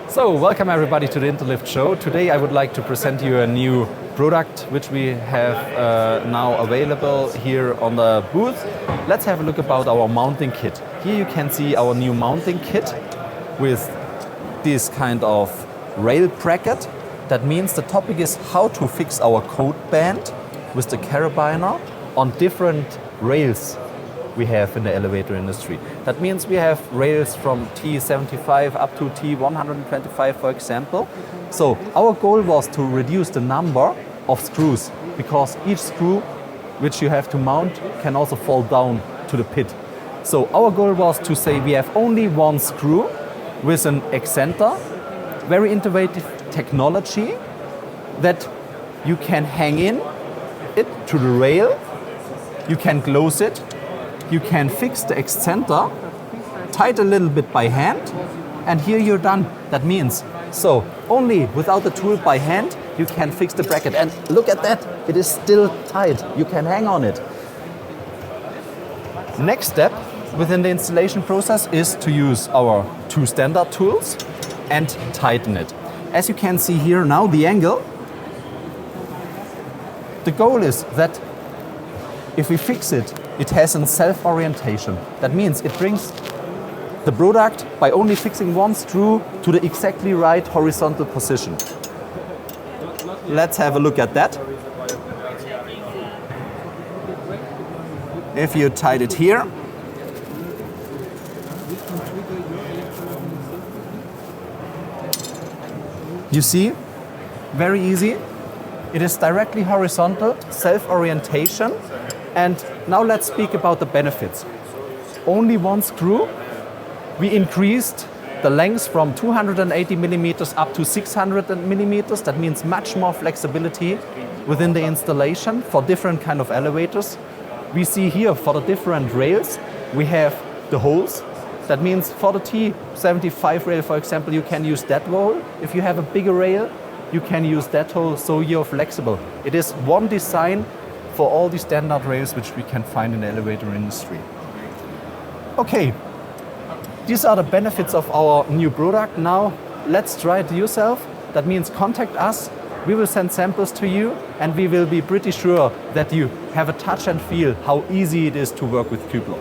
So, welcome everybody to the Interlift show. Today I would like to present you a new product which we have now available here on the booth. Let's have a look about our mounting kit. Here you can see our new mounting kit with this kind of rail bracket. That means the topic is how to fix our coat band with the carabiner on different rails we have in the elevator industry. That means we have rails from T75 up to T125, for example. So our goal was to reduce the number of screws, because each screw which you have to mount can also fall down to the pit. So our goal was to say we have only one screw with an extender, very innovative technology that you can hang in it to the rail, you can close it, you can fix the extender, tight a little bit by hand, and here you're done. That means, so only without the tool by hand, you can fix the bracket. And look at that, it is still tight. You can hang on it. Next step within the installation process is to use our two standard tools and tighten it. As you can see here now, the angle, the goal is that if we fix it, it has a self-orientation. That means it brings the product by only fixing one screw to the exactly right horizontal position. Let's have a look at that. If you tied it here, you see, very easy. It is directly horizontal, self-orientation. And now let's speak about the benefits. Only one screw. We increased the length from 280 millimeters up to 600 millimeters. That means much more flexibility within the installation for different kind of elevators. We see here for the different rails, we have the holes. That means for the T75 rail, for example, you can use that hole. If you have a bigger rail, you can use that hole, so you're flexible. It is one design for all the standard rails which we can find in the elevator industry. Okay, these are the benefits of our new product. Now let's try it yourself. That means contact us, we will send samples to you, and we will be pretty sure that you have a touch and feel how easy it is to work with Kübler.